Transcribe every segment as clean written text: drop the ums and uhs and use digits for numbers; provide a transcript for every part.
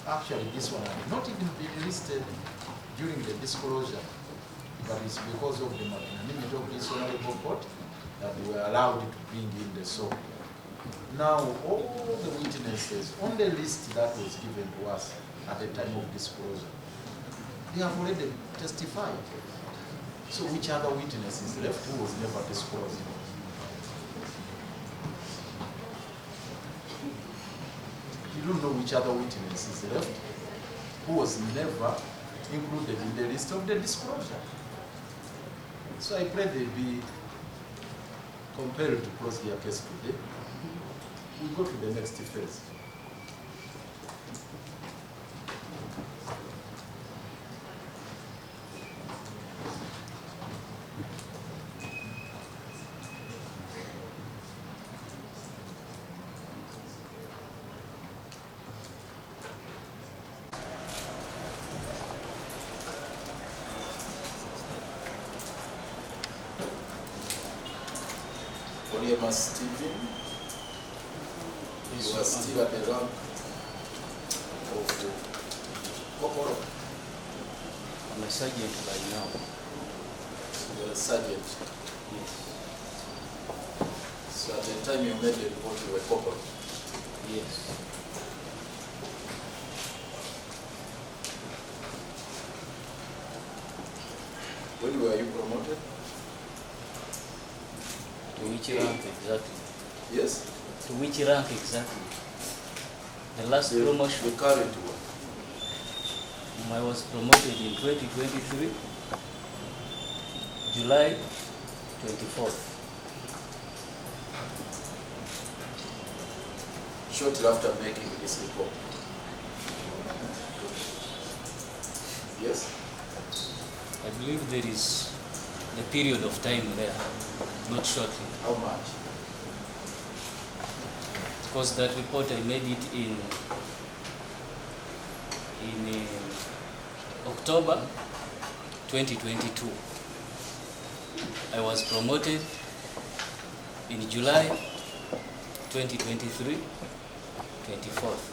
Actually, this one had not even been listed during the disclosure, but it's because of the magnanimity of this honorable court that we were allowed to bring in the soul. Now, all the witnesses on the list that was given to us at the time of disclosure, they have already testified. So which other witness is left who was never disclosed? You don't know which other witness is left who was never included in the list of the disclosure. So I pray they be compelled to close their case today. We go to the next phase. Stephen, you are still at the rank of corporal. I'm a sergeant by now. You are a sergeant? Yes. So at the time you made the report, you were corporal? Yes. When were you promoted? To which rank exactly? Yes? To which rank exactly? The last promotion. The current one. I was promoted in 2023, July 24th. Shortly after making this report. Yes? I believe there is the period of time there, not shortly. How much? Because that report I made it in October 2022. I was promoted in July 2023, 24th.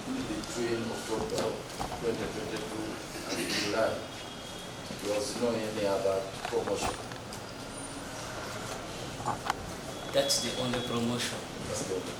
Between October 2022 and July, there was no any other promotion. That's the only promotion. That's the only.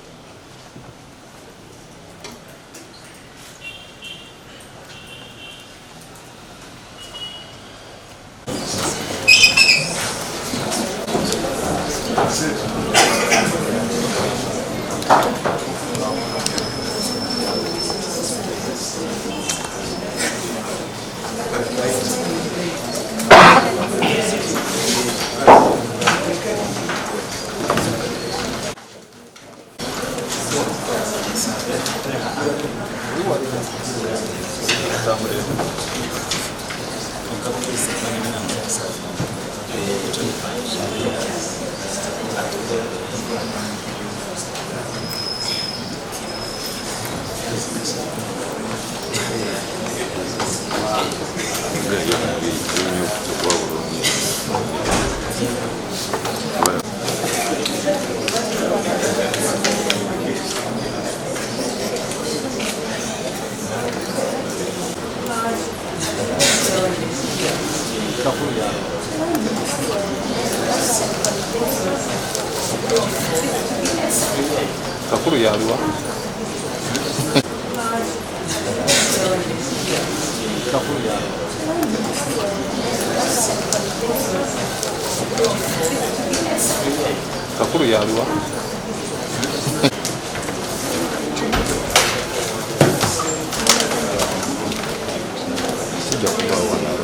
Kakuru yaluwa. Kakuru yaluwa. Kakuru yaluwa. Sijja kuba wana.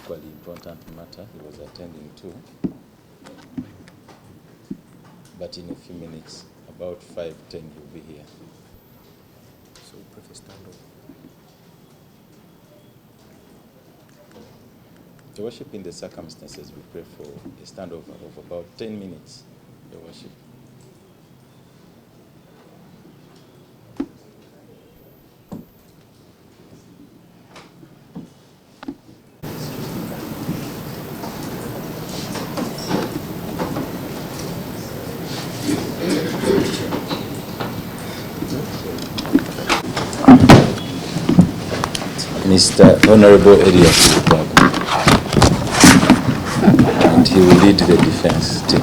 equally important matter he was attending to. But in a few minutes, about 5:10, he'll be here. So we prefer standoff. Your worship, in the circumstances, we pray for a standover of about 10 minutes, Your worship. Mr. Honorable Elias Lukwago, and he will lead the defense team.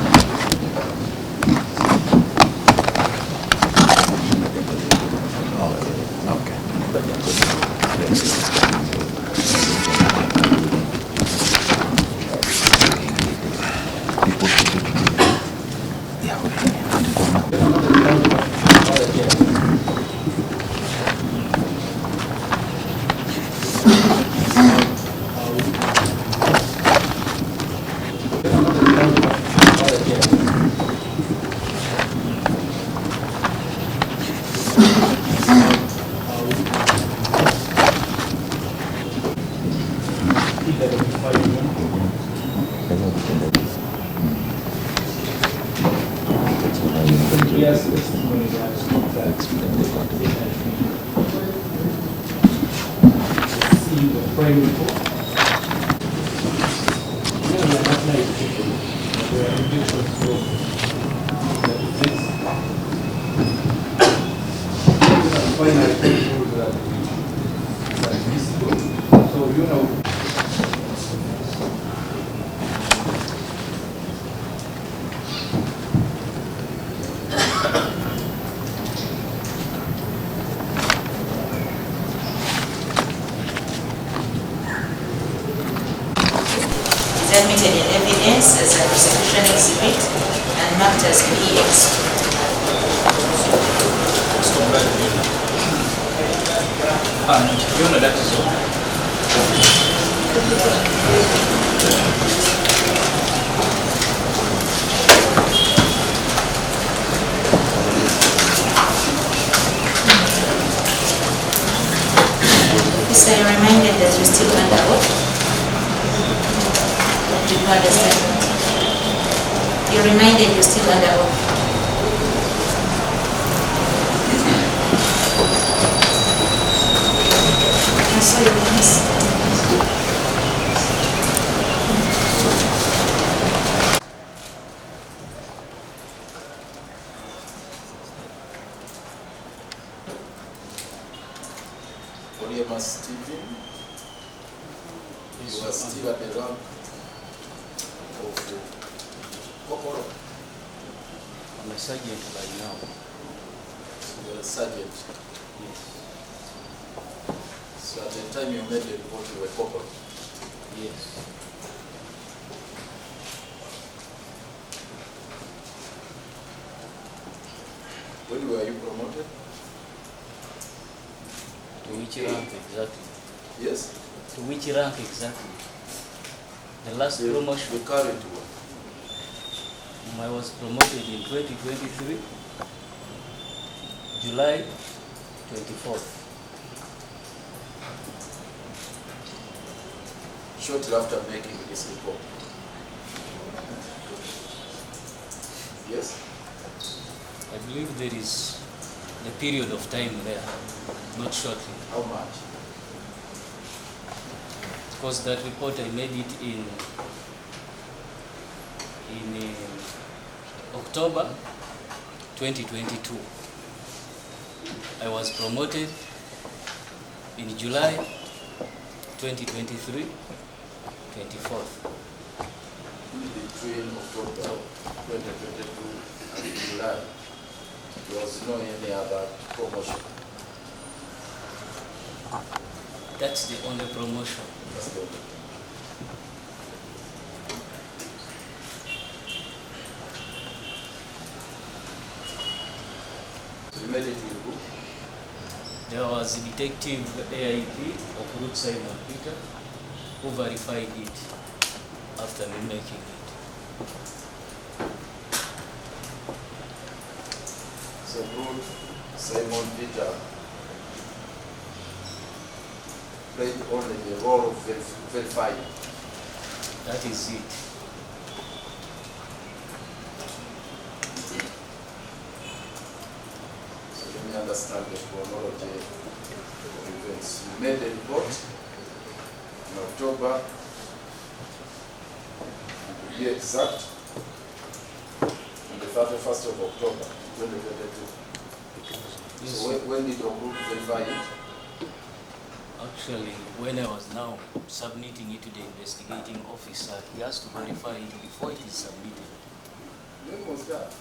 Admitted in evidence as a prosecution exhibit and marked as PX. That is all. Is I reminded that you're still under oath? Did you understand? You're reminded you're still under oath. I saw your face. William Stephen, you are still at the rank of corporal. I'm a sergeant by now. You are a sergeant. Yes. So at the time you made the report, you were corporal. Yes. When were you promoted? To which rank exactly? Yes? To which rank exactly? The last The promotion. current one. I was promoted in 2023, July 24th. Shortly after making this report. Yes? I believe there is a period of time there, not shortly. How much? Because that report I made it in October 2022. I was promoted in July 2023, 24th. Between October 2022 and July, there was no any other promotion. That's the only promotion. That's the only. You made it with who? There was Detective AIP of Root Simon Peter, who verified it after me making it. So Ruth Simon Peter played only the role of verified. That is it. So let me understand the chronology of events. You made a report in October, to be exact, on the 31st of October, 2022. So when did your group verify it? Actually, when I was now submitting it to the investigating officer, he has to verify it before it is submitted. When was that?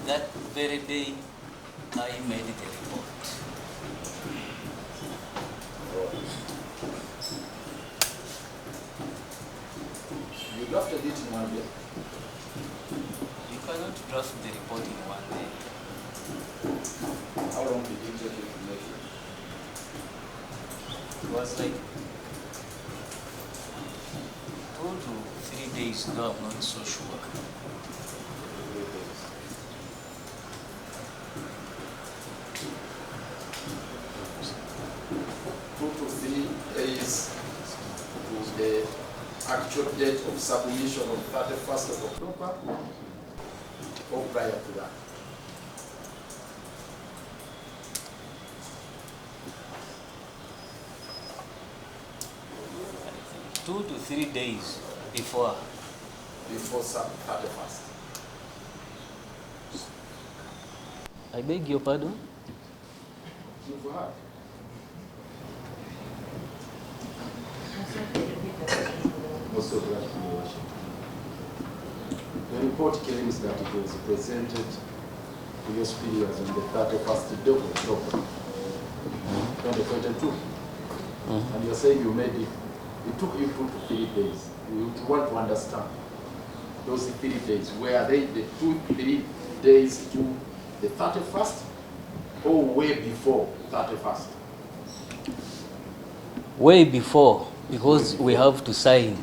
That very day, I made the report. You drafted it in 1 day. You cannot draft the report in 1 day. How long did it take you to make it? It was like 2 to 3 days, though I'm not so sure. 3 days. Two to 3 days to the actual date of submission on 31st of October or prior to that. I think 2 to 3 days before. Before 31st. I beg your pardon? You've heard. Most of that, Your Worship. The report claims that it was presented to your superiors on the 31st day of October, 2022. And you're saying you made it, it took you 2 to 3 days. You want to understand those 3 days. Were they the 2 to 3 days to the 31st or way before 31st? Way before, because we have to sign.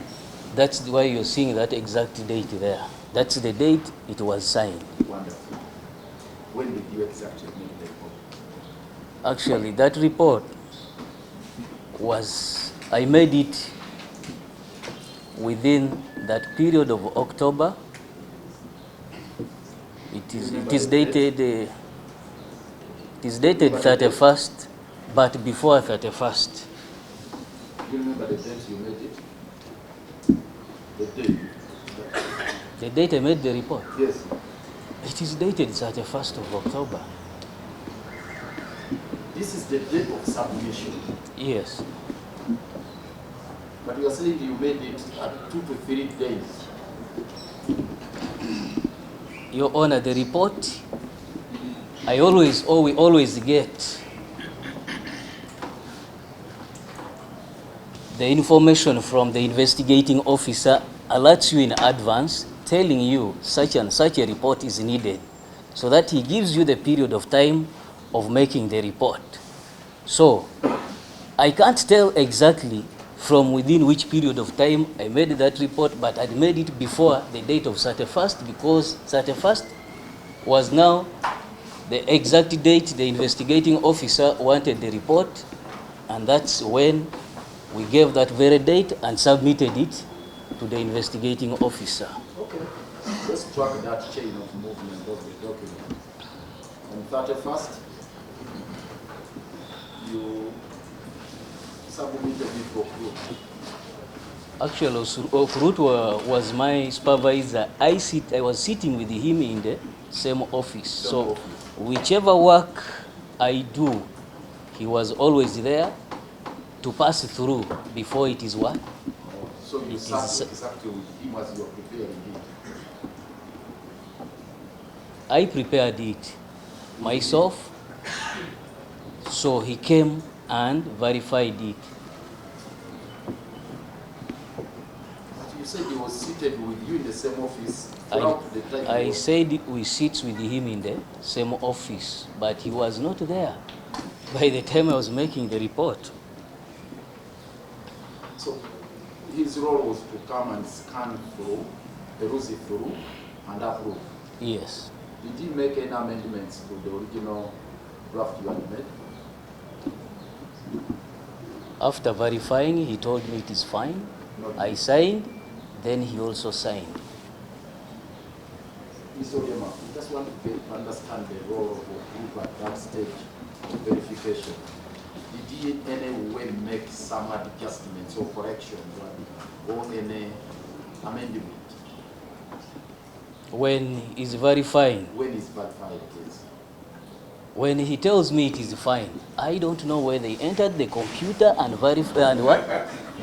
That's why you're seeing that exact date there. That's the date it was signed. Wonderful. When did you exactly make the report? Actually, that report was, I made it within that period of October. It is dated 31st, but before 31st. Do you remember the date you made it? The date. The date I made the report. Yes. It is dated 31st of October. This is the date of submission. Yes. But you are saying you made it at 2 to 3 days. Your Honor, the report we always get the information from the investigating officer, alerts you in advance, telling you such and such a report is needed, so that he gives you the period of time of making the report. So I can't tell exactly from within which period of time I made that report, but I made it before the date of 31st, because 31st was now the exact date the investigating officer wanted the report, and that's when we gave that very date and submitted it to the investigating officer. Okay. Let's track that chain of movement of the document. On 31st, you submitted it to Okrut. Actually, Okrut was my supervisor. I was sitting with him in the same office. So whichever work I do, he was always there to pass through before it is what? So you sat exactly with him as you were preparing it. I prepared it myself, so he came and verified it. But you said he was seated with you in the same office throughout the time. I said we sit with him in the same office, but he was not there by the time I was making the report. So his role was to come and scan through, peruse it through, and approve. Yes. Did he make any amendments to the original draft you had made? After verifying, he told me it is fine. I signed, then he also signed. Mr. Oyema, we just want to understand the role of a group at that stage of verification. Did he in any way make some adjustments or corrections or any amendment? When he's verifying, When is verified, please? when he tells me it is fine, I don't know whether he entered the computer and verified and what?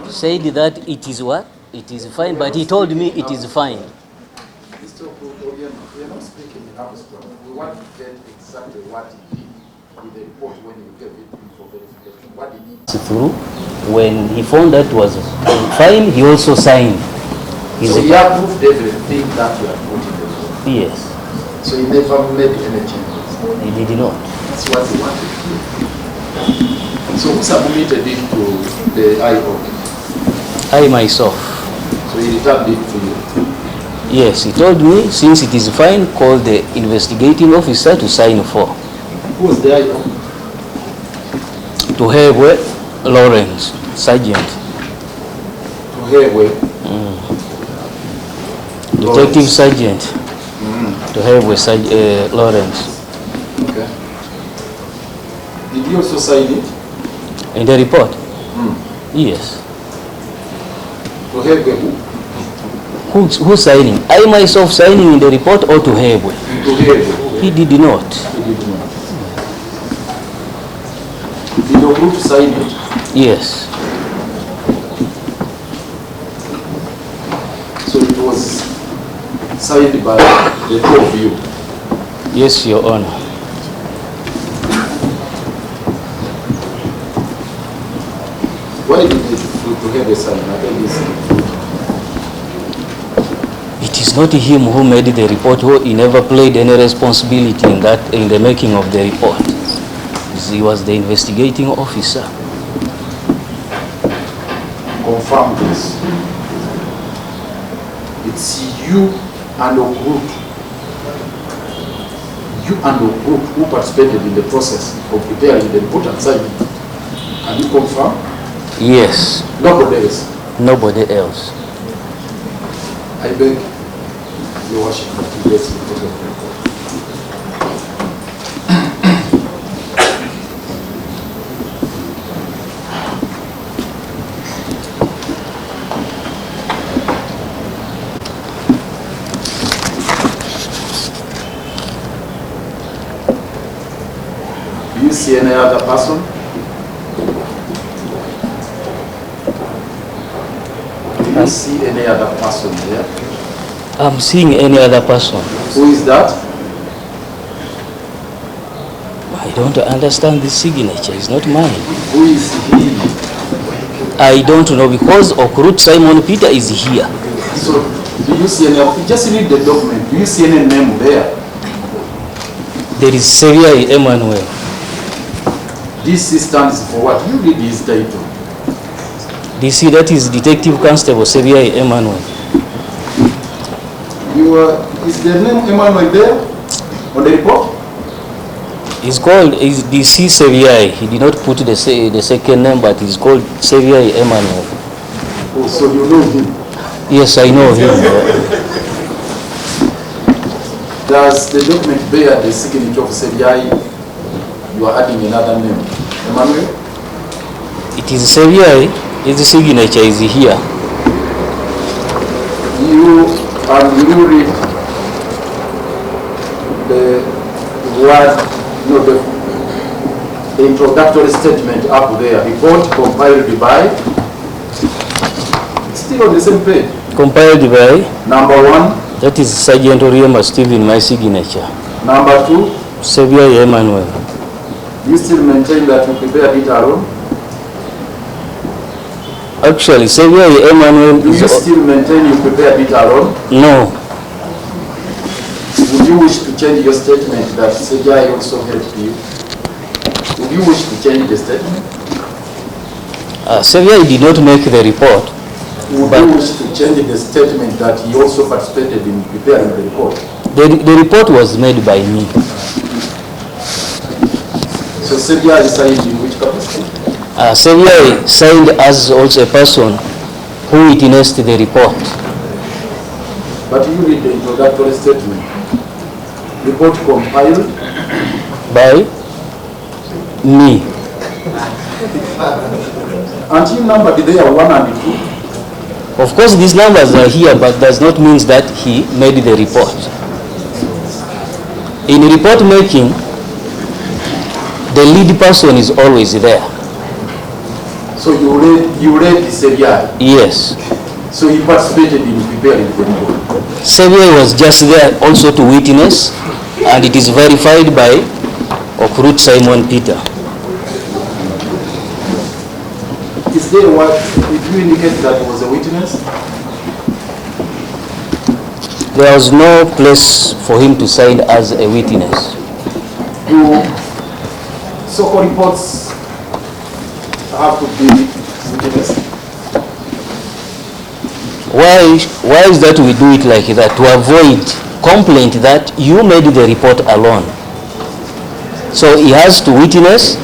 Said that it is what? It is fine, but he told me it is fine. Mr. Oyema, we are not speaking in abstract. We want to get exactly what he did with the report when you gave it for verification. What did he do? Through, when he found that was fine, he also signed. So he approved everything that you had put in the report? Yes. So he never made any changes? He did not. That's what he wanted to do. So who submitted it to the IO? I myself. So he returned it to you? Yes, he told me, since it is fine, call the investigating officer to sign for. Who was the IO? To have Lawrence, Sergeant. To Hewe. Detective Sergeant. To have Lawrence. Okay. Did you also sign it? In the report? Yes. To Hewe who? Who signing? I myself signing in the report or to Hewe? To Hewe. He did not. He did not. Did your group sign it? Yes. So it was signed by the two of you? Yes, Your Honor. Why did you have a sign? I think It is not him who made the report. He never played any responsibility in the making of the report. He was the investigating officer. confirm this. It's you and your group. You and your group who participated in the process of preparing the report and signing it. Can you confirm? Yes. Nobody else? Nobody else. I beg your worship that you get the report of the report. Do you see any other person? Do you see any other person there? I'm seeing any other person. Who is that? I don't understand this signature. It's not mine. Who is he? I don't know because Okrut Simon Peter is here. So, do you see any? Just read the document. Do you see any name there? There is Besigye Emmanuel. This stands for what? You read his title. DC, that is Detective Constable Besigye Emmanuel. Is the name Emmanuel there on the report? He's called DC Besigye. He did not put the second name, but he's called Besigye Emmanuel. Oh, so you know him? Yes, I know him. Does the document bear the signature of Besigye? You are adding another name. Emmanuel? It is Besigye. His signature is here. You read the word, no, the introductory statement up there. Report compiled by, still on the same page. Compiled by? Number 1. That is Sergeant Oriema Stephen, my signature. Number 2. Besigye Emmanuel. You still maintain that you prepared it alone? Actually, Besigye Emmanuel Do you still maintain you prepared it alone? No. Would you wish to change your statement that Besigye also helped you? Would you wish to change the statement? Besigye did not make the report. Would you wish to change the statement that he also participated in preparing the report? The report was made by me. So Besigye signed in which capacity? Besigye signed as also a person who witnessed the report. But you read the introductory statement. Report compiled By me. until numbered there 1 and 2. Of course, these numbers are here, but does not mean that he made the report. In report making, the lead person is always there. So you read Besigye. Yes. So he participated in preparing the report. Besigye was just there also to witness, and it is verified by Okrut Simon Peter. Is there what, did you indicate that was a witness? There was no place for him to sign as a witness. Do so-called reports have to be witnessed? Why is that we do it like that? To avoid complaint that you made the report alone. So he has to witness,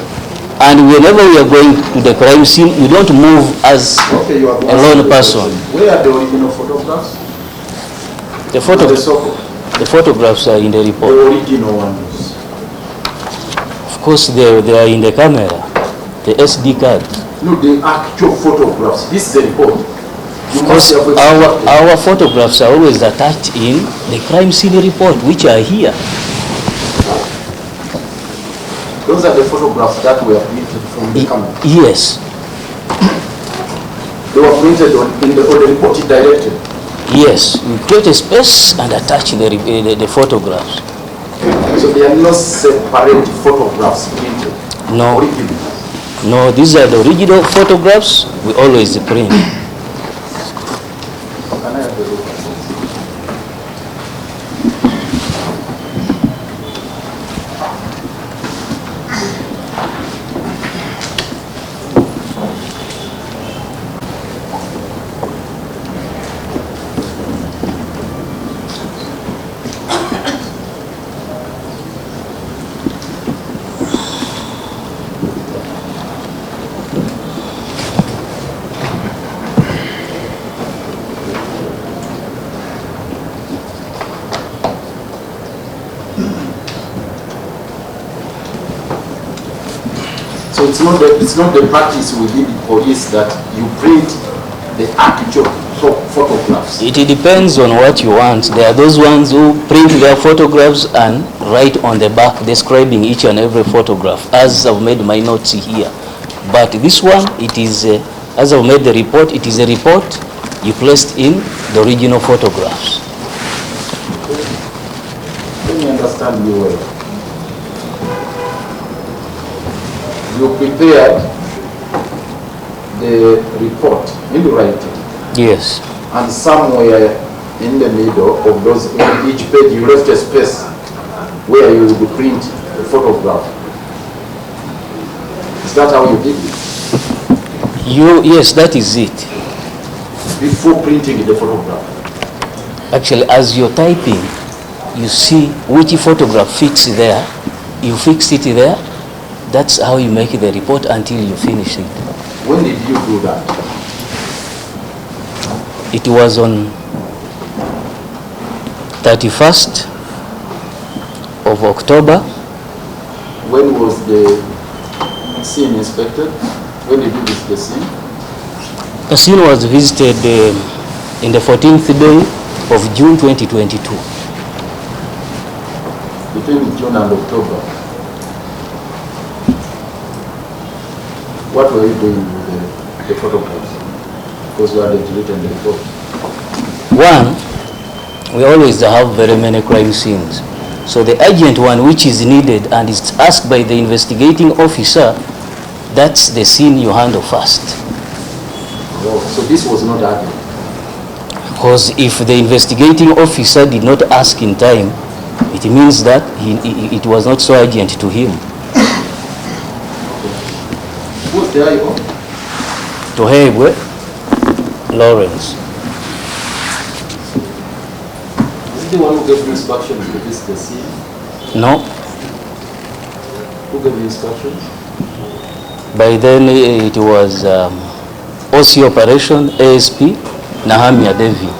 and whenever we are going to the crime scene, you don't move as Okay, you have a lone person. Where are the original photographs? The The photographs are in the The report. original ones. Of course, they are in the camera, the SD card. No, the actual photographs. This is the report. You Of course, must have our photographs are always attached in the crime scene report, which are here. Those are the photographs that were printed from the camera. Yes, They were printed in the report directed. yes. We create a space and attach the photographs. So there are no separate photographs printed. No. Original. No, these are the original photographs we always print. Can I have a look at this? So it's not the practice within the police that you print the actual photographs. It depends on what you want. There are those ones who print their photographs and write on the back describing each and every photograph, as I've made my notes here. But this one, it is, as I've made the report, it is a report you placed in the original photographs. Let me understand you well. You prepared the report in writing, Yes, and somewhere in the middle of those, on each page, you left a space where you would print the photograph. Is that how you did it? yes, that is it. Before printing the photograph? Actually, as you're typing, you see which photograph fits there. You fix it there. That's how you make the report until you finish it. When did you do that? It was on 31st of October. When was the scene inspected? When did you visit the scene? The scene was visited in the 14th day of June 2022. Between June and October. What were you doing with the photographs? Because you had written the report. One, we always have very many crime scenes. So the urgent one which is needed and is asked by the investigating officer, that's the scene you handle first. Oh, so this was not urgent. Because if the investigating officer did not ask in time, it means that it was not so urgent to him. Who's the IO? Tohebwe Lawrence. Is it the one who gave the instructions to visit the scene? No, Who gave the instructions? by then it was OC Operation ASP Nahamia Devi.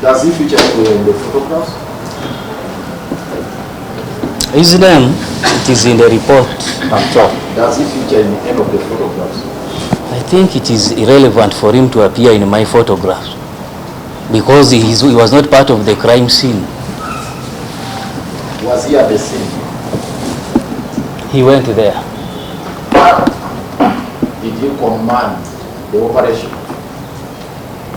Does he feature anywhere in the photographs? His name, it is in the report on top. Does he feature in any of the photographs? I think it is irrelevant for him to appear in my photographs because he was not part of the crime scene. Was he at the scene? He went there. Did he command the operation?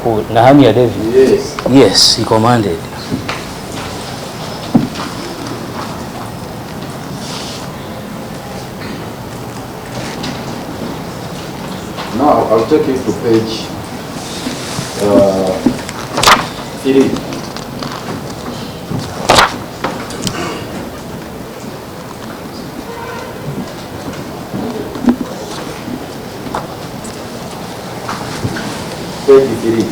Who, Nahamia Devi? Yes. Yes, he commanded. Now, I'll take you to page 3. Page 3.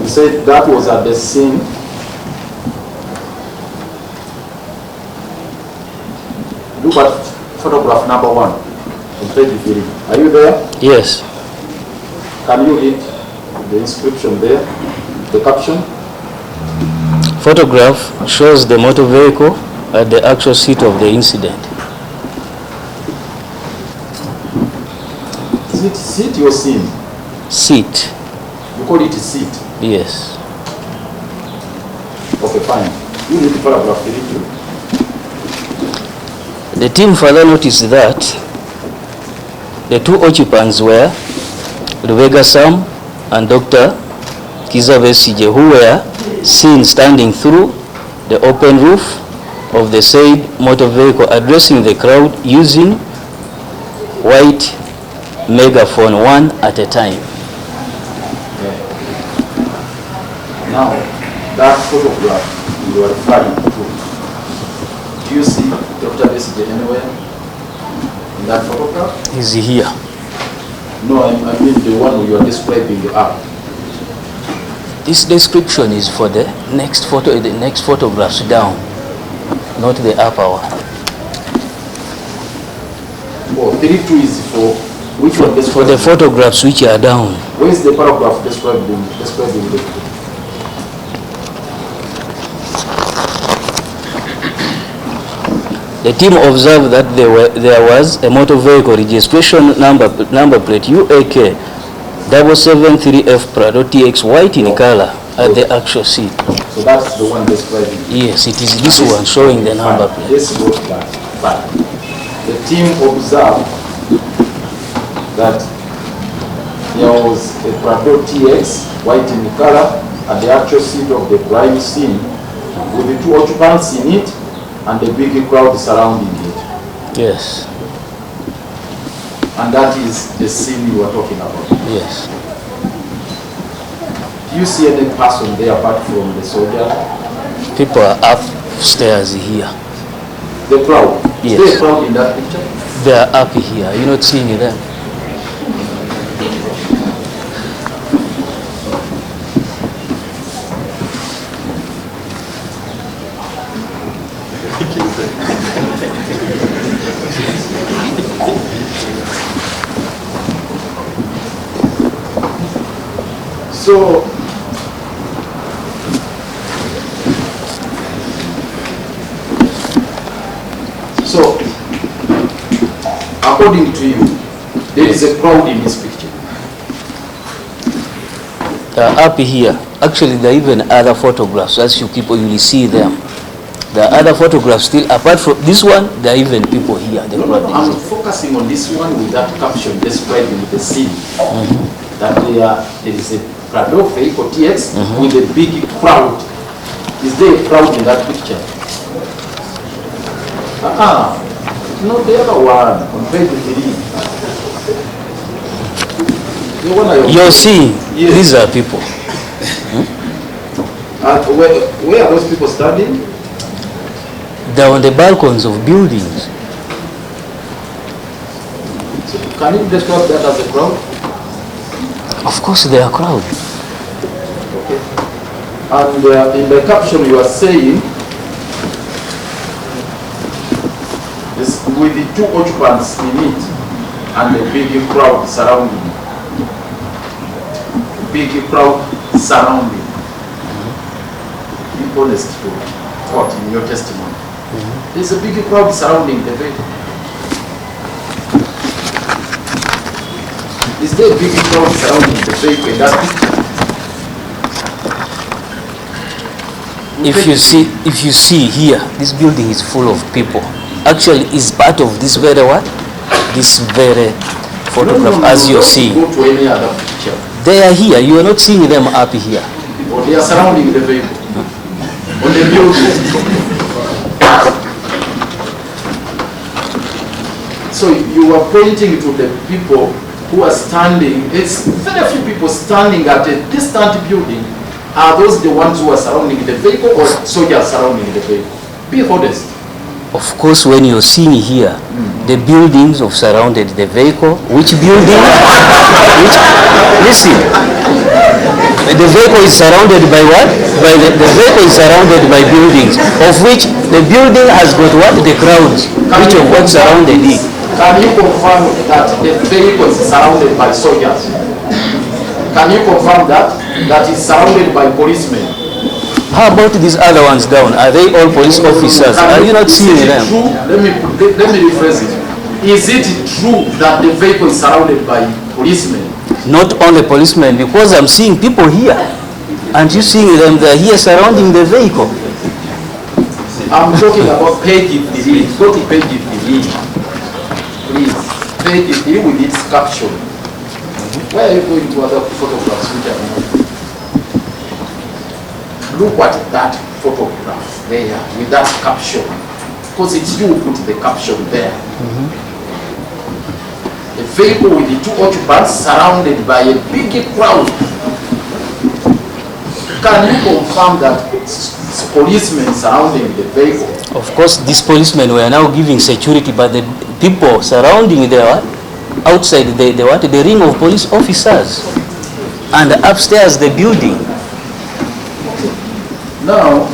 You said that was at the scene. Look at photograph number 1 on page 3. Are you there? Yes. Can you read the inscription there, the caption? Photograph shows the motor vehicle at the actual seat of the incident. Is it seat or scene? Seat. You call it seat. Yes. Okay, fine. You read the paragraph 3 too. The team further noticed that the two occupants were Lubega Sam and Dr. Kizza Besigye, who were seen standing through the open roof of the said motor vehicle addressing the crowd using white megaphone one at a time. Now, that photograph you are referring to, do you see Dr. Besigye anywhere in that photograph? Is he here? No, I mean the one you are describing up. This description is for the next photographs down, not the upper one. Oh, 3-2 is for which one? For the photographs which are down. Where is the paragraph describing the? The team observed that there was a motor vehicle registration number plate UAK 773F Prado TX white in color at the actual seat. So that's the one describing. Yes, it is this one showing the number plate. Yes, got that. Fine. The team observed that there was a Prado TX white in color at the actual seat of the crime scene with the two occupants in it and the big crowd surrounding it. Yes. And that is the scene you are talking about. Yes. Do you see any person there apart from the soldier? People are upstairs here. The crowd? Yes. Is there a crowd in that picture? They are up here. You're not seeing them. So, according to you, there is a crowd in this picture. They are up here. Actually, there are even other photographs. As you will see them. There are other photographs still. Apart from this one, there are even people here. No, I'm focusing on this one with that caption describing the scene. That there is a Prado vehicle TX with a big crowd. Is there a crowd in that picture? No, the other one on page 3. The one You're seeing, yes. These are people. Where are those people standing? They're on the balcons of buildings. So can you describe that as a crowd? Of course they are crowd. Okay. And in the caption you are saying, this, with the two occupants in it and the big crowd surrounding. Big crowd surrounding. Be honest to what in your testimony. There's a big crowd surrounding the vehicle. Is there a big crowd surrounding the vehicle in that picture? If you see here, this building is full of people. Actually, it's part of this very what? This very photograph, as you're seeing. Go to any other picture. They are here. You are not seeing them up here. Or they are surrounding the vehicle. On the building. So you are pointing to the people who are standing. It's very few people standing at a distant building. Are those the ones who are surrounding the vehicle or soldiers surrounding the vehicle? Be honest. Of course, when you're seeing here, the buildings have surrounded the vehicle. Which building? Listen. The vehicle is surrounded by what? The vehicle is surrounded by buildings, of which the building has got what? The crowds, which of what surrounded it. Can you confirm that the vehicle is surrounded by soldiers? Can you confirm that it's surrounded by policemen? How about these other ones down? Are they all police officers? Are you not seeing them? Let me rephrase it. Is it true that the vehicle is surrounded by policemen? Not only policemen, because I'm seeing people here. And you seeing them, they're here surrounding the vehicle. I'm talking about page 3. Go to page 3. Please. Page 3 with its caption. Where are you going to other photographs which are not? Look at that photograph there with that caption. Because it's you who put the caption there. A vehicle with the two occupants surrounded by a big crowd. Can you confirm that it's policemen surrounding the vehicle? Of course, these policemen were now giving security, but the people surrounding the outside the ring of police officers, and upstairs the building. Now,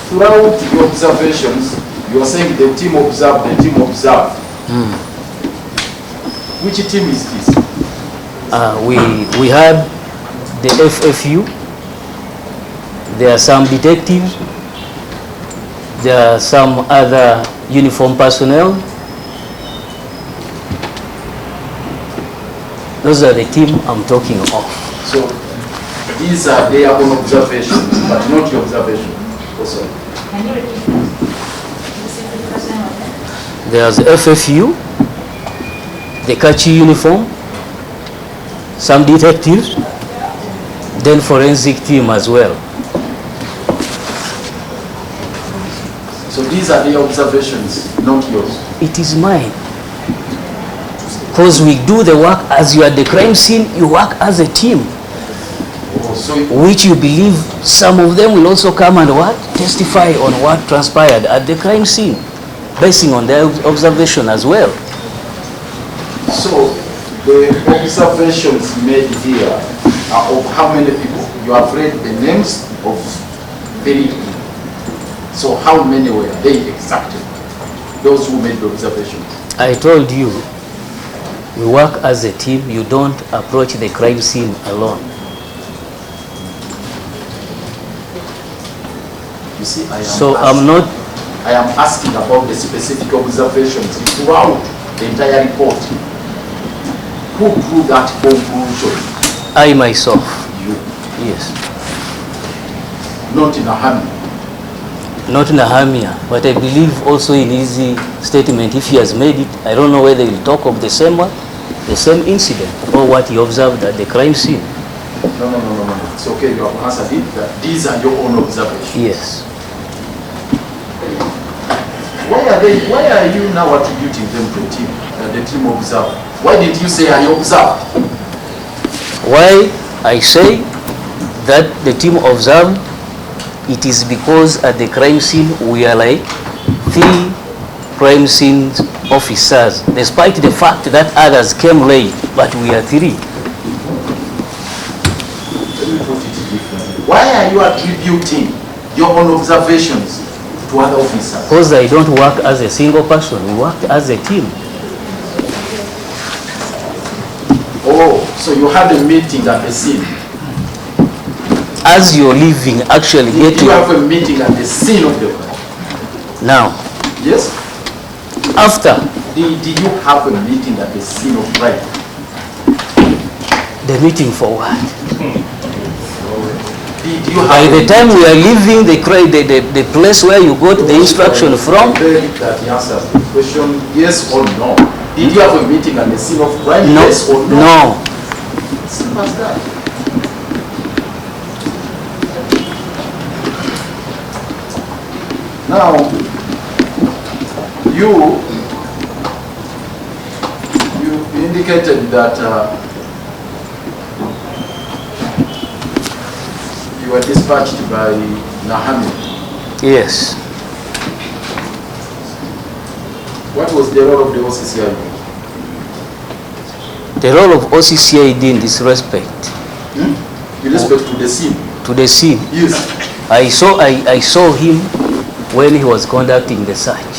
throughout your observations, you are saying the team observed, the team observed. Which team is this? We had the FFU. There are some detectives. There are some other uniform personnel. Those are the team I'm talking of. So these are their own observations, but not your observation. Oh, sorry. Can you repeat? There's FFU, the khaki uniform, some detectives, then forensic team as well. So these are their observations, not yours. It is mine. Because we do the work as you are at the crime scene, you work as a team. Which you believe some of them will also come and what? Testify on what transpired at the crime scene, basing on their observation as well. So the observations made here are of how many people? You have read the names of 3 people. So how many were they exactly? Those who made the observations. I told you, we work as a team. You don't approach the crime scene alone. You see, I am asking about the specific observations throughout the entire report. Who drew that conclusion? I myself. You. Yes. Not in a hurry. Not in a Hamia, but I believe also in his statement, if he has made it, I don't know whether he'll talk of the same one, the same incident, or what he observed at the crime scene. No. It's okay, you have answered it. That these are your own observations. Yes. Why are you now attributing them to the team observed? Why did you say I observed? Why I say that the team observed, it is because at the crime scene we are like 3 crime scene officers, despite the fact that others came late, but we are 3. Let me put it differently. Why are you attributing your own observations to other officers? Because I don't work as a single person, we work as a team. Oh, so you had a meeting at the scene. As you're leaving, actually Did getting... you have a meeting at the scene of the crime? Now, Yes? after Did you have a meeting at the scene of crime? the meeting for what? Did you have By the time we are leaving the place where you got the instruction from, That he answers the question, yes or no. Did you have a meeting at the scene of crime? no, Yes or no? no. Simple as that. Now, you indicated that you were dispatched by Nahami. Yes. What was the role of the OCCID? The role of OCCID in this respect, In respect to the scene? to the scene, Yes. I saw him when he was conducting the search.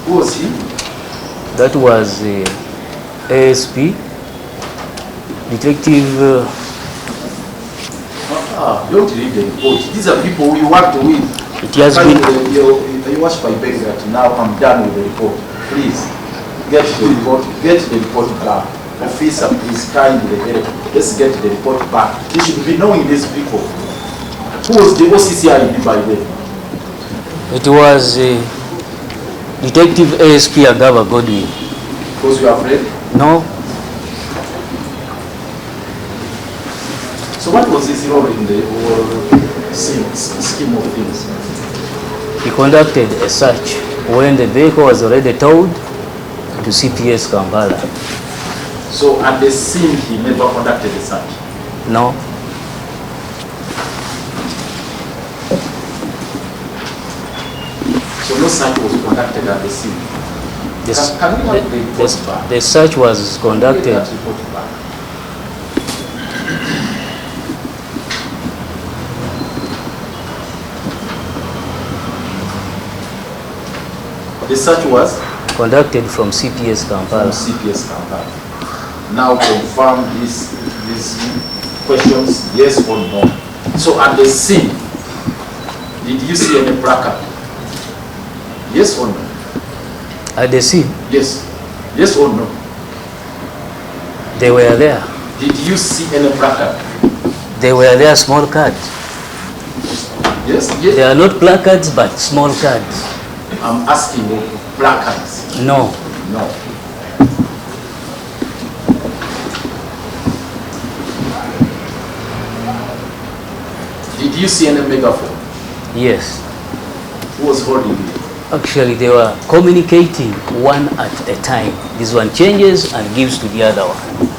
Who was he? That was ASP, Detective... Don't read the report. These are people we worked with. It has been... You watch my beg that now I'm done with the report. Please, get the report back. Officer, please kindly help. Let's get the report back. You should be knowing these people. Who was the OCCID by then? It was Detective ASP Agaba Godwin. Because you are afraid? No, So what was his role in the whole scheme of things? he conducted a search when the vehicle was already towed to CPS Kampala. So at the scene, he never conducted a search. No, So no search was conducted at the scene. Can we have the report back? the search was Get conducted. that report back. The search was Conducted from CPS from Kampala. CPS Kampala. Now confirm these questions, yes or no. So at the scene, did you see any placard? Yes or no? At the scene, Yes. Yes or no? they were there. Did you see any placard? They were there, small cards. Yes? They Yes. are not placards, but small cards. I'm asking you placards. No, No. Did you see any megaphone? yes. Who was holding it? Actually, they were communicating one at a time. This one changes and gives to the other one.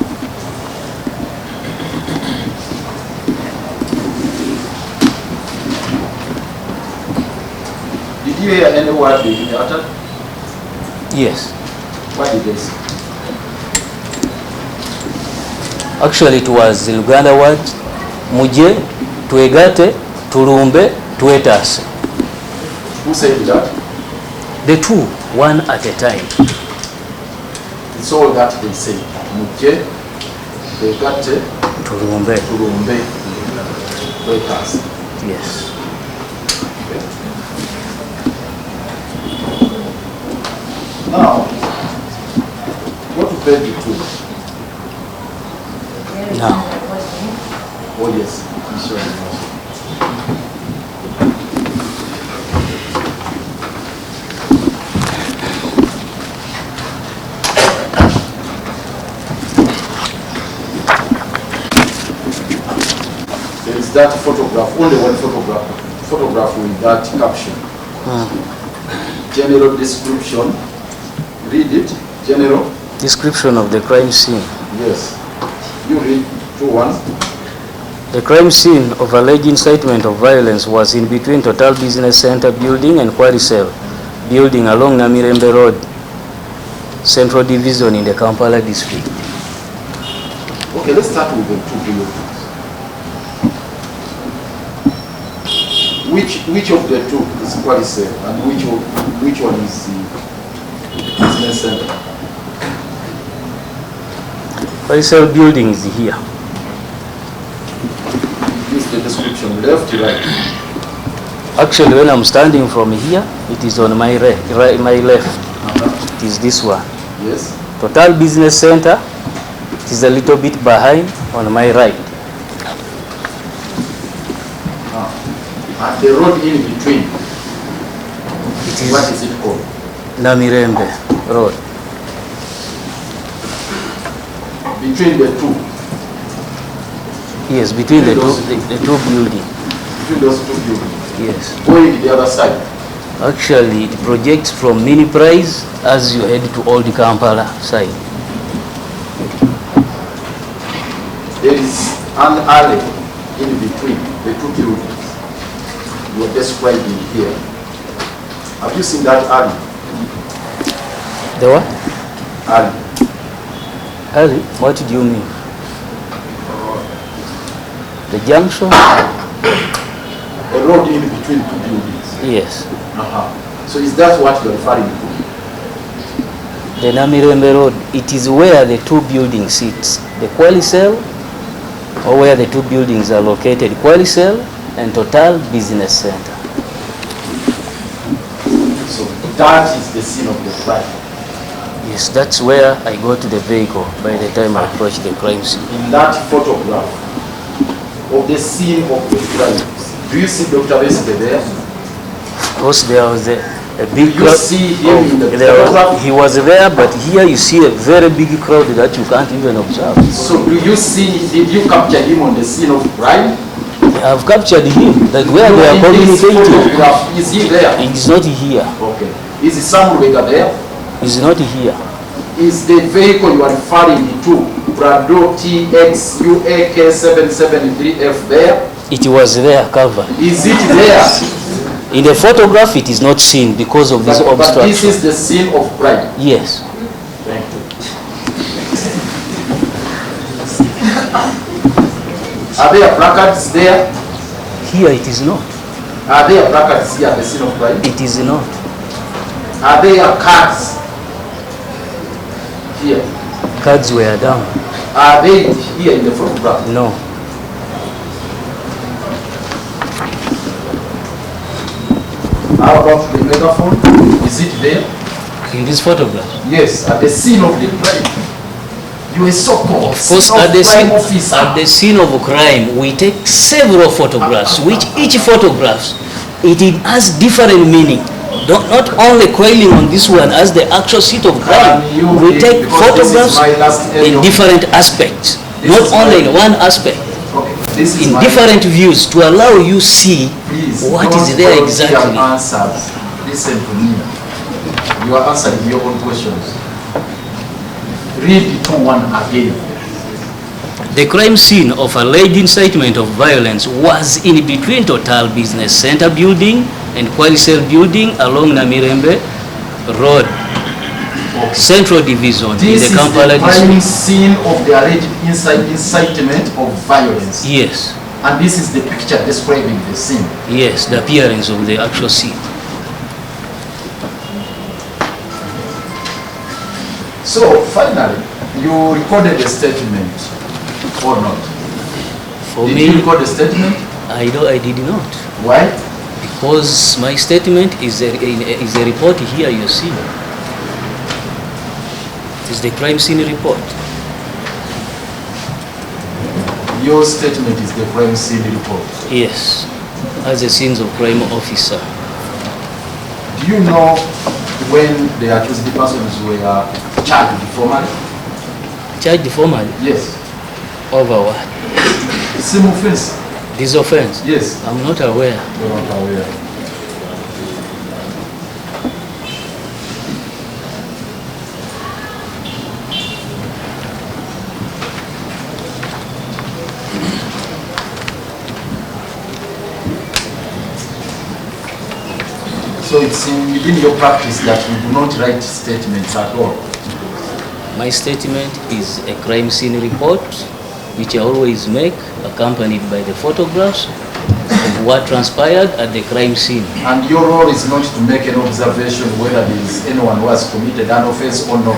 Did you hear any word being uttered? Yes. What did they say? Actually, it was the Luganda word, muje, tuegate, tulumbe, tuetase. Who said that? The two, one at a time. It's all that they say. Muke, Begate, Tulumbe. Turumbe, Wetas. Yes. Now, go to page 2. Now, Oh yes, I'm sure. There is that photograph, only one photograph with that caption. General description. Read it. General. description of the crime scene. Yes. You read 2:1. The crime scene of alleged incitement of violence was in between Total Business Center building and Quarrycell building along Namirembe Road, Central Division in the Kampala district. Okay, let's start with the two buildings. Which of the two is Quarrycell and which one is the business center? Quarrycell building is here. Use the description, left, right. Actually, when I'm standing from here, it is on my my left. It is this one. Yes. Total Business Center, it is a little bit behind on my right. And the road in between, It is what is it called? Namirembe Road. Between the two. Yes, between the two buildings. Between those two buildings. Yes. Going the other side. Actually, it projects from Mini Prize as you head to Old Kampala side. There is an alley in between the two buildings. You are describing here. Have you seen that alley? The what? Alley. Alley? What do you mean? The junction? A road in between two buildings. Yes. So is that what you are referring to? The Namirembe Road, it is where the two buildings sit. The Quarrycell, or where the two buildings are located, Quarrycell and Total Business Center. So that is the scene of the crime. Yes, that's where I go to the vehicle by the time I approach the crime scene. In that photograph of the scene of the crime, do you see Dr. Besigye there? Of course, there was a big You crowd. see him in the There photograph? he was there, but here you see a very big crowd that you can't even observe. So do you see, did you capture him on the scene of crime? I've captured him, that where No, they are in this communicating. photograph, is he there? He's not here. Okay. Is Sam Rwega there? He's not here. Is the vehicle you are referring to, Brado TX UAK 773F there? It was there covered. Is it there? In the photograph, it is not seen because of this But this obstruction. is the scene of crime. Yes. Thank you. Are there placards there? Here it is not. Are there placards here at the scene of crime? It is not. Are there cards here? Cards were down. Are they here in the photograph? No. How about the megaphone? Is it there? In this photograph. Yes, at the scene of the crime. You are so-called Of course, scene of at the crime scene, officer. at the scene of a crime, we take several photographs, which each photographs, it has different meaning. Not only quelling on this one as the actual seat of crime, Can you we read, take because this is photographs my last area in of- different aspects, This not is only my- in one aspect, Okay, this is in my- different views to allow you see Please, what don't is there volunteer exactly. answers. Listen to me. You are answering your own questions. Read the 2-1 again. The crime scene of alleged incitement of violence was in between Total Business Center building and Quarrycell building along Namirembe Road, Central Division in This the is the Kampala crime district. scene of the alleged incitement of violence. Yes, And this is the picture describing the scene. yes, the appearance of the actual scene. So finally, you recorded a statement or not? For Did you me, record a statement? I did not, Why? because my statement is a report here you see. It is the crime scene report. Your statement is the crime scene report. Yes, as a scenes of crime officer. Do you know when the accused persons were charged formally? Charged formally Yes. over what? Same offense? This offense? Yes. I'm not aware. You're not aware. So it's within your practice that you do not write statements at all. My statement is a crime scene report, which I always make, accompanied by the photographs of what transpired at the crime scene. And your role is not to make an observation whether there is anyone who has committed an offense or not.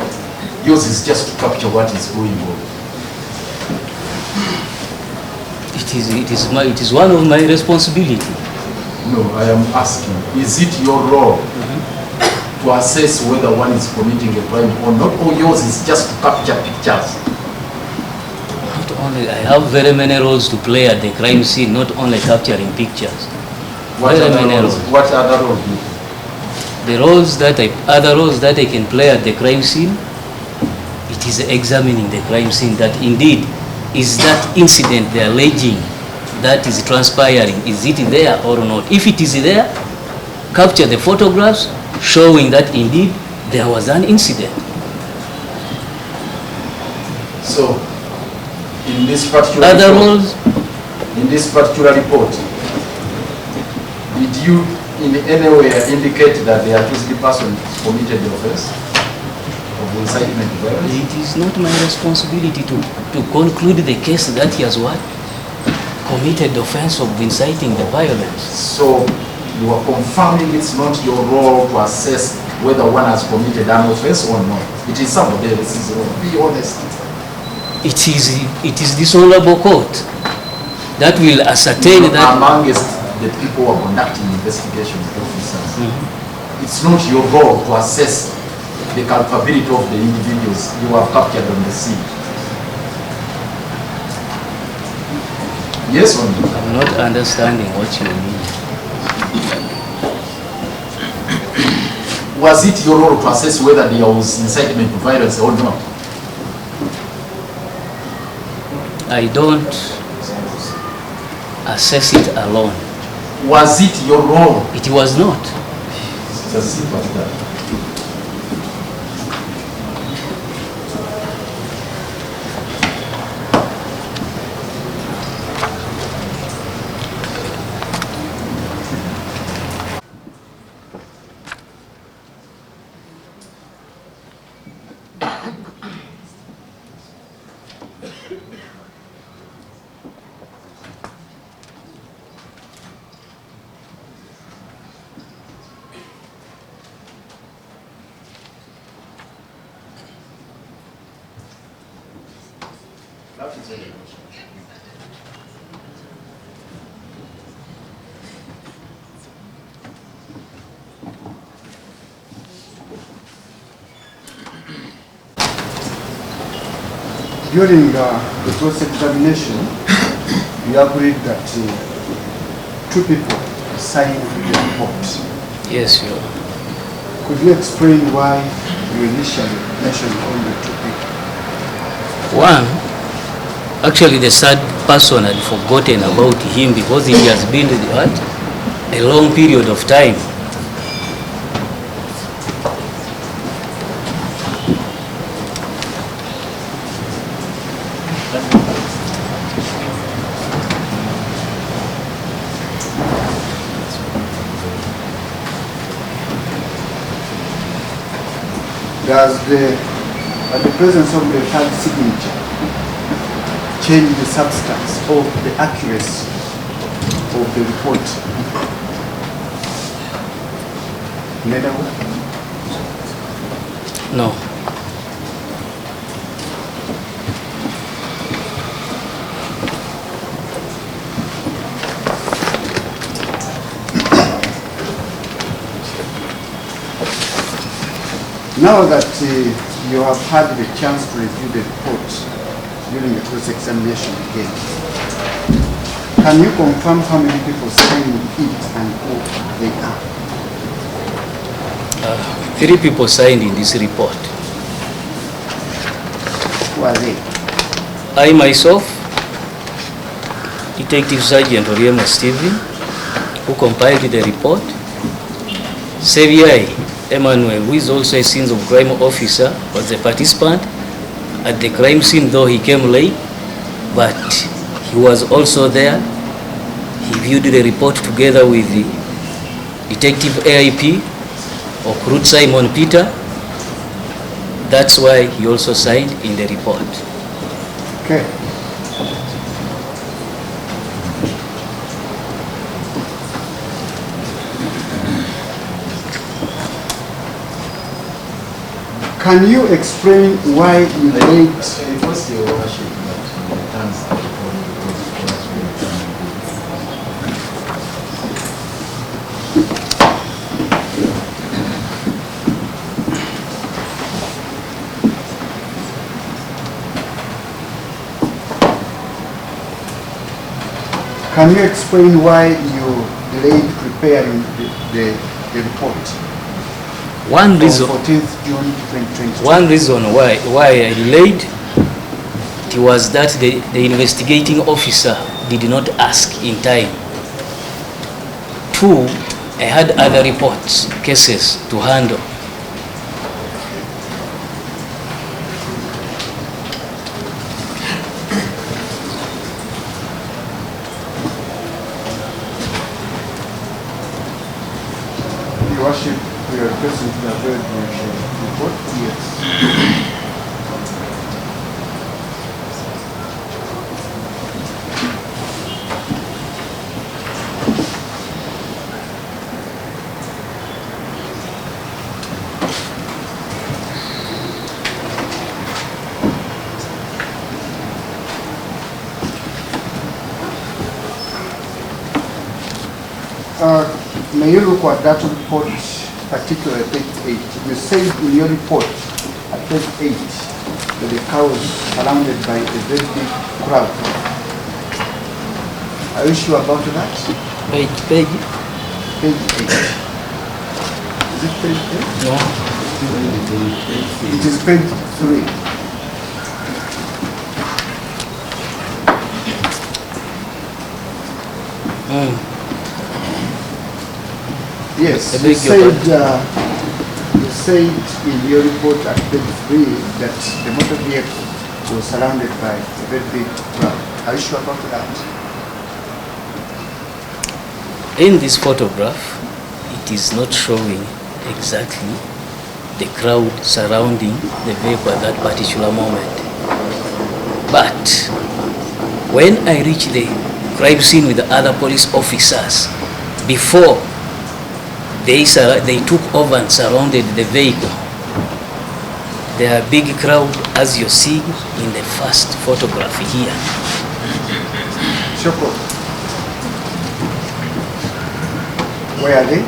Yours is just to capture what is going on. It is one of my responsibility. No, I am asking, is it your role to assess whether one is committing a crime or not, or yours is just to capture pictures? Not only, I have very many roles to play at the crime scene, not only capturing pictures. What other roles do you play? Other roles that I can play at the crime scene, it is examining the crime scene, that indeed is that incident they're alleging that is transpiring, is it there or not? If it is there, capture the photographs showing that indeed there was an incident. So, in this particular Other report, roles, in this particular report, did you in any way indicate that the accused person committed the offense of incitement to violence? it is not my responsibility to conclude the case that he has what? Committed the offense of inciting the violence. So you are confirming it's not your role to assess whether one has committed an offense or not. It is somebody else's role. Be honest. It is this honorable court that will ascertain that amongst the people who are conducting investigation, the officers, it's not your role to assess the culpability of the individuals you have captured on the scene. Yes or no? I'm not understanding what you mean. Was it your role to assess whether there was incitement to violence or not? I don't assess it alone. Was it your role? It was not. It's as simple as that. That is it. During the cross-examination, we agreed that two people signed the report. Yes, Your Honor. Could you explain why you initially mentioned only two people? One, actually the third person had forgotten about him because it has been what? A long period of time. Does the presence of the third signature change the substance or the accuracy of the report? In other words? No. Now that you have had the chance to review the report during the cross-examination again, can you confirm how many people signed it and who they are? 3 people signed in this report. Who are they? I myself, Detective Sergeant Oriema Stephen, who compiled the report, Besigye Emmanuel, who is also a scenes of crime officer, was a participant at the crime scene, though he came late, but he was also there. He viewed the report together with Detective AIP or Krut Simon Peter. That's why he also signed in the report. Okay. Can you explain why you laid... What's your ownership that returns the report because we return Can you explain why you delayed preparing the report? One reason. 14th June 2022. One reason why I delayed, it was that the investigating officer did not ask in time. 2, I had other reports, cases to handle. Your Worship, we are requesting to have heard the report. Yes. May you look at that report, particularly page 8. You said in your report at page 8 that the cow was surrounded by a very big crowd. Are you sure about that? Page. Page 8. Is it page 8? No. It is page 3. Yes, you said in your report at page 3 that the motor vehicle was surrounded by a very big crowd. Are you sure about that? In this photograph, it is not showing exactly the crowd surrounding the vehicle at that particular moment. But when I reached the crime scene with the other police officers, before they took over and surrounded the vehicle, there are big crowd as you see in the first photograph here. Shoko. Where are they?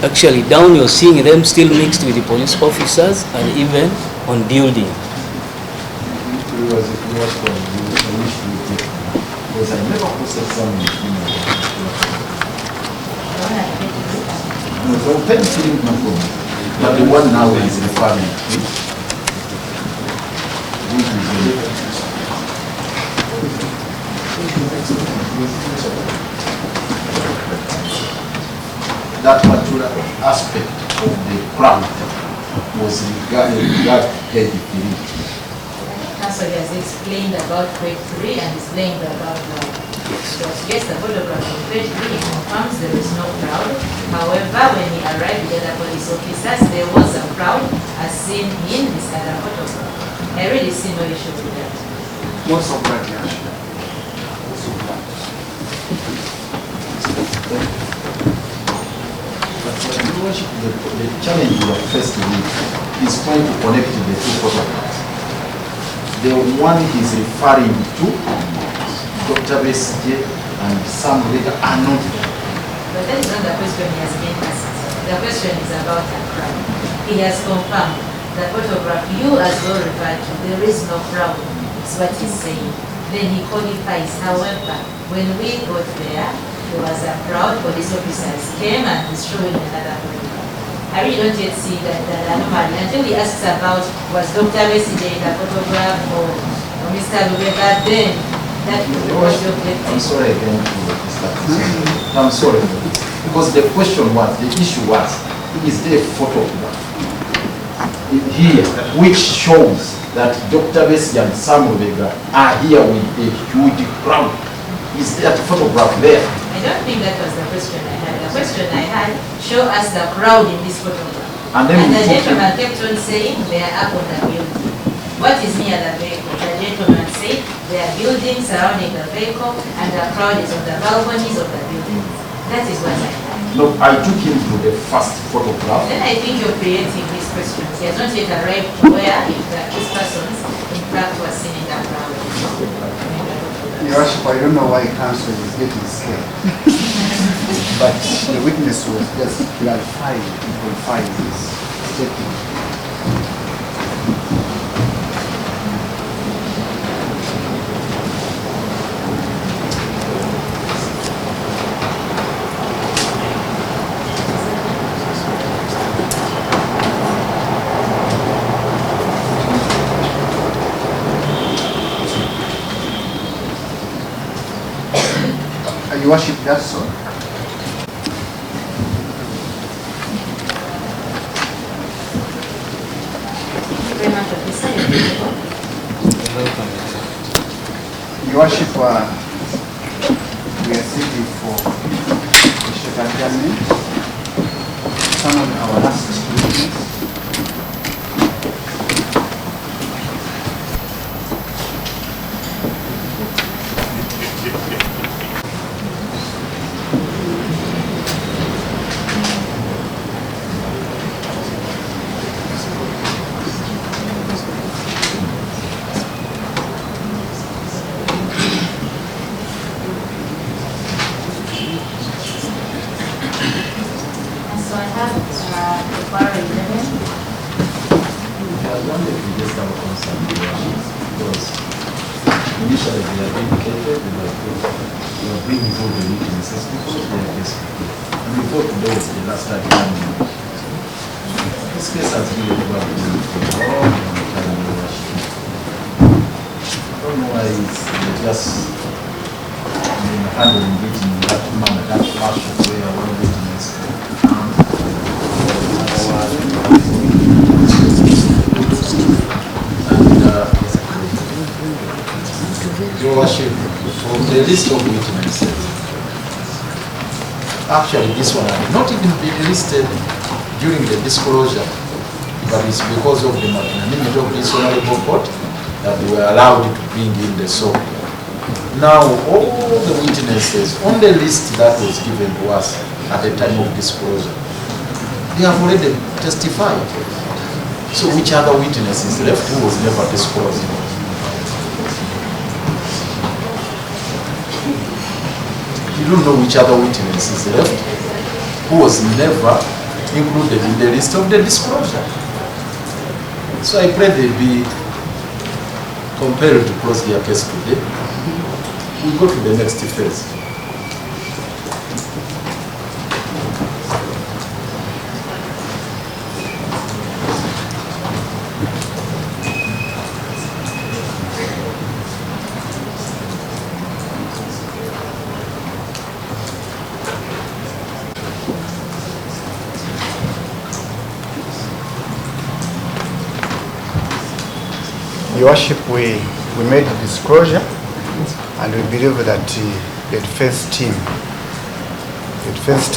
Actually, down you're seeing them still mixed with the police officers and even on building. because I never processed someone. No, so pen feeling no problem. But the one now is referring that particular aspect of the crowd was regard heavy feeling. Council has explained about grade 3 and explained about yes, the photograph of grade 3 confirms there is no crowd. However, when he arrived with the police officers, there was a crowd as seen in this other photograph. I really see no issue with that. What's up right now? The challenge you are faced with is trying to connect the two photographs. The one he's referring to, Dr. Besigye and some later are not there. But that is not the question he has been asked. The question is about a crowd. He has confirmed the photograph you as well referred to, there is no crowd. It's what he's saying. Then he qualifies. However, when we got there was a crowd, police officers came and he's showing another photograph. I really don't yet see that anomaly. Until he asks about was Dr. Besigye in the photograph or Mr. Lubega, then that was your objective. I'm sorry again to start. I'm sorry. Because the question was, the issue was, is there a photograph here which shows that Dr. Besigye and Sam Lubega are here with a huge crowd? Is that photograph there? I don't think that was the question I had. The question I had, show us the crowd in this photograph. And then the we took gentleman kept on saying they are up on the building. What is near the vehicle? The gentleman said there are buildings surrounding the vehicle and the crowd is on the balconies of the buildings. That is what I had. No, I took him to the first photograph. Then I think you're creating these questions. He has not yet arrived to where if these persons in fact were seen in that crowd. Your Worship, I don't know why counsel is getting scared. But the witness was just clarifying his statement. Your Worship, that's so. Very much of this side. Your Worship, we are seeking for a short adjournment. Summon our last witness. So I have the bar 11. I wanted to just have a concern because initially they have indicated that they are bringing all the witnesses because they are case. And we thought today was the last time. This case has been about for a long time. I don't know why they just handling it in that manner, that fashion where one witness Your Worship, from the list of witnesses, actually this one had not even been listed during the disclosure, but it's because of the magnanimity of this honorable court that we were allowed to bring in the soul. Now, all the witnesses on the list that was given to us at the time of disclosure, they have already testified. So which other witness is left who was never disclosed? You don't know which other witness is left who was never included in the list of the disclosure. So I pray they be compelled to close their case today. We go to the next phase. Your Worship, we made a disclosure and we believe that the defense team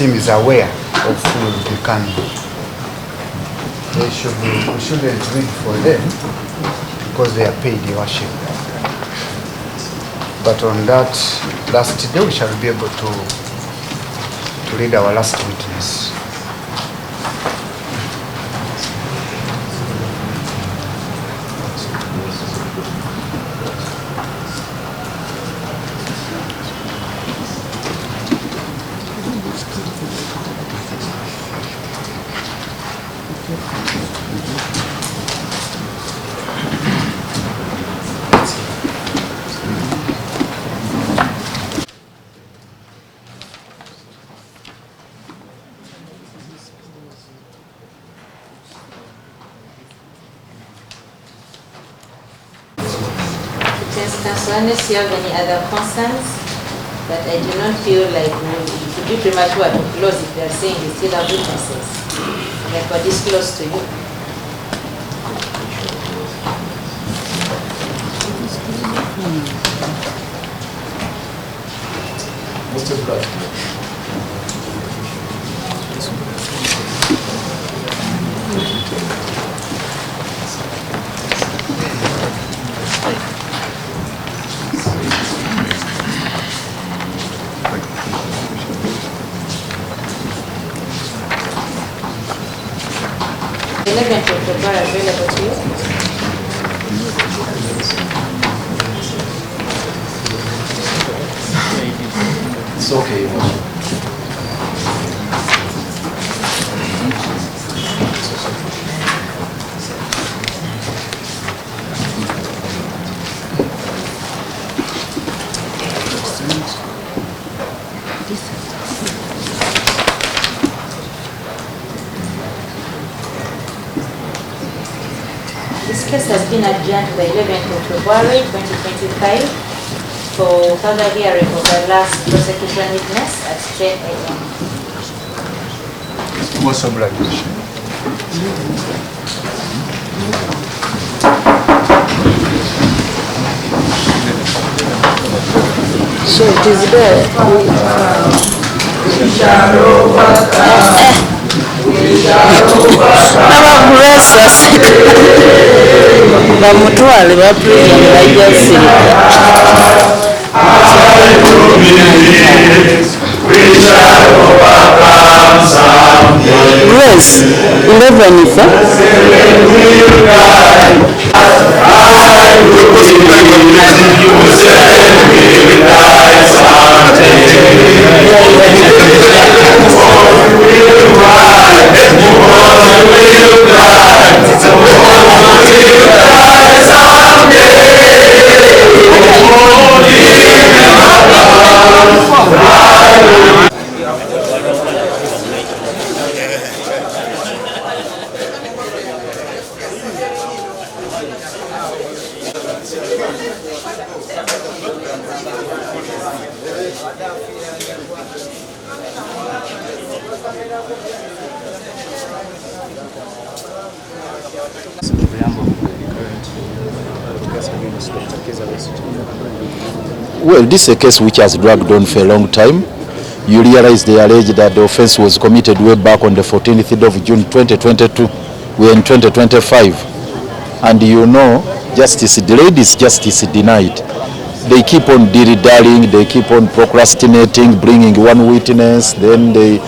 is aware of who will be coming. We shouldn't read for them because they are paid, Your Worship. But on that last day we shall be able to read our last witness. Council, unless you have any other concerns, but I do not feel like it would be premature to close if they are saying we still have witnesses. Like we're this close to you. Mr. Black. Available to you. It's okay. This case has been adjourned to the 11th of February 2025 for further hearing of the last prosecution witness at 10 a.m. Most obligation. So it is there. N'abaguresa bamutwale ba prison bajasirika Grace 11 ifa Well, this is a case which has dragged on for a long time. You realize they allege that the offense was committed way back on the 14th of June 2022. We're in 2025. And you know, justice delayed is justice denied. They keep on dilly-dallying, they keep on procrastinating, bringing one witness, then they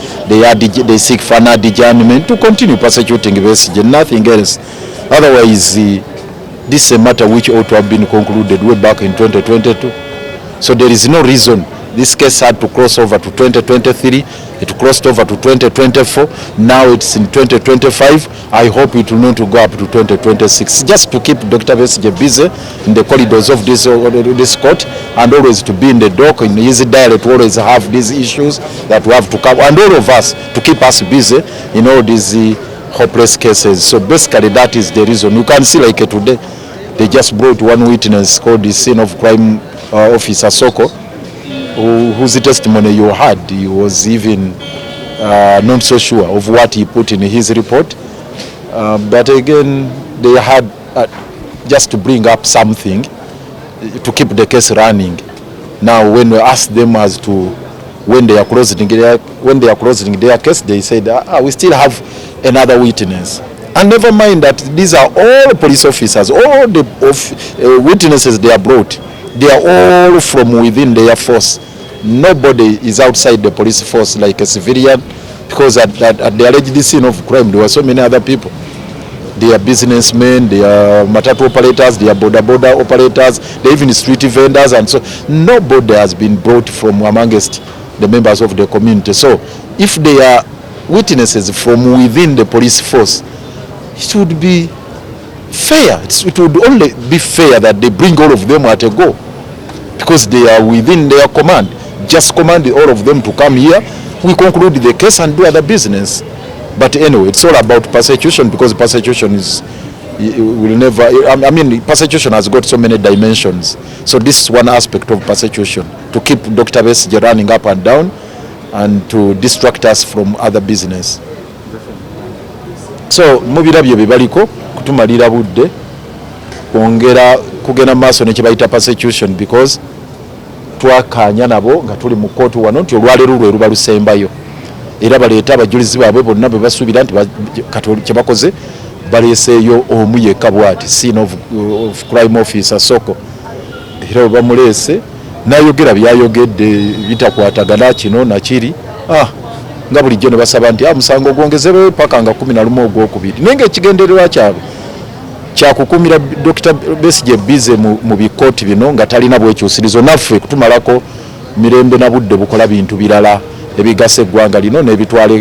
seek for an adjournment to continue persecuting Besigye, nothing else. Otherwise, this is a matter which ought to have been concluded way back in 2022. So there is no reason this case had to cross over to 2023. It crossed over to 2024. Now it's in 2025. I hope it will not go up to 2026. Just to keep Dr. Besigye busy in the corridors of this court, and always to be in the dock in easy dialect, always have these issues that we have to cover, and all of us to keep us busy in all these hopeless cases. So basically that is the reason. You can see like today, they just brought one witness called the scene of crime officer Soko, whose testimony you heard. He was even not so sure of what he put in his report. But again, they had just to bring up something to keep the case running. Now, when we asked them as to when they are closing their case, they said, we still have another witness. And never mind that these are all police officers, all the witnesses they are brought. They are all from within their force. Nobody is outside the police force like a civilian, because at the alleged scene of crime there were so many other people. They are businessmen, they are matatu operators, they are boda operators, they are even street vendors, and so nobody has been brought from amongst the members of the community. So if they are witnesses from within the police force, it would be fair. It would only be fair that they bring all of them at a go, because they are within their command. Just command all of them to come here, we conclude the case and do other business. But anyway, it's all about persecution, because persecution will never, I mean, persecution has got so many dimensions. So this is one aspect of persecution, to keep Dr. Besigye running up and down and to distract us from other business. So mubirabye bibaliko kutumalira budde kwongera kugenda maaso ne kye bayita persecution, because twakanya nabo nga tuli mu kooti wano nti olwaleero lwe luba lusembayo era baleeta abajulizi baabwe bonna bwe basuubira nti kye bakoze baleeseeyo omu yekka bw'ati scene of crime officer Soko era bwe bamuleese n'ayogera byayogedde bitakwatagana kino nakiri nga bulijjo ne basaba nti musango gwongezebweyo paka nga 11 ogwokubiri naye ng'ekigendererwa kyabwe kyakukuumira Dr. Besigye bize mu bikooti bino nga talina bwekyusirizo naffe kutumalako mirembe na budde bukola bintu birala ebigasa eggwanga lino n'ebitwala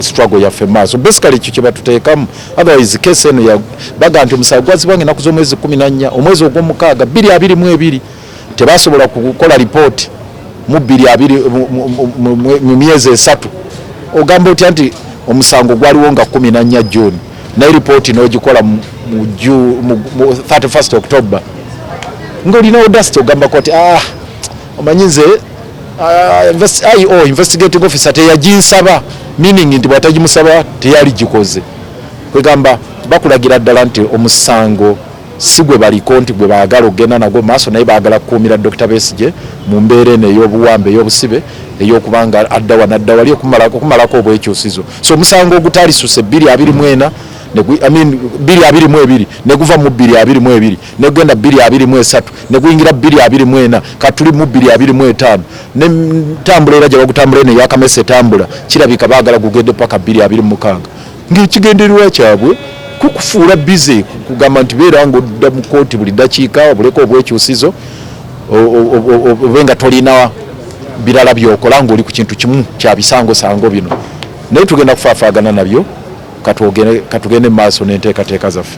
struggle yaffe maaso basically ekyo kye batuteekamu otherwise case eno baga nti omusango gwazibwange ennaku z'omwezi 14 omwezi ogw'omukaaga 2022 tebasobola kukola ripooti mu myezi 3 ogamba otya nti omusango gwaliwo nga 14 June naye ripooti n'ogikola mu 31 October ng'olina audacity ogambako ati omanyi nze investigating officer teyaginsaba meaning nti bwatagimusaba teyali gikoze kwegamba bakulagira ddala nti omusango si gwe baliko nti gwe baagala okgenda nagwo maaso naye baagala kukuumira Dr. Besigye mu mbeera eno ey'obuwambe ey'obusibe ey'okubanga addawa nadda wali okumalako obwekyusizo so omusango ogutaalisusse 224 222 neguva mu 222 negenda 223 neguyingira 224 katuli mu 225 ne tambula era gyabagutambula eno yakamese tambula kirabika baagala gugende paka 226 ng'ekigendererwa kyabwe kukufuula bize kugamba nti beera ng'odda mu kooti buli ddakiika obuleko obwekyusizo obenga tolina birala byokola ng'oli ku kintu kimu kya bisangosango bino naye tugenda kufaafaagana nabyo katugende maaso n'enteekateeka zaffe.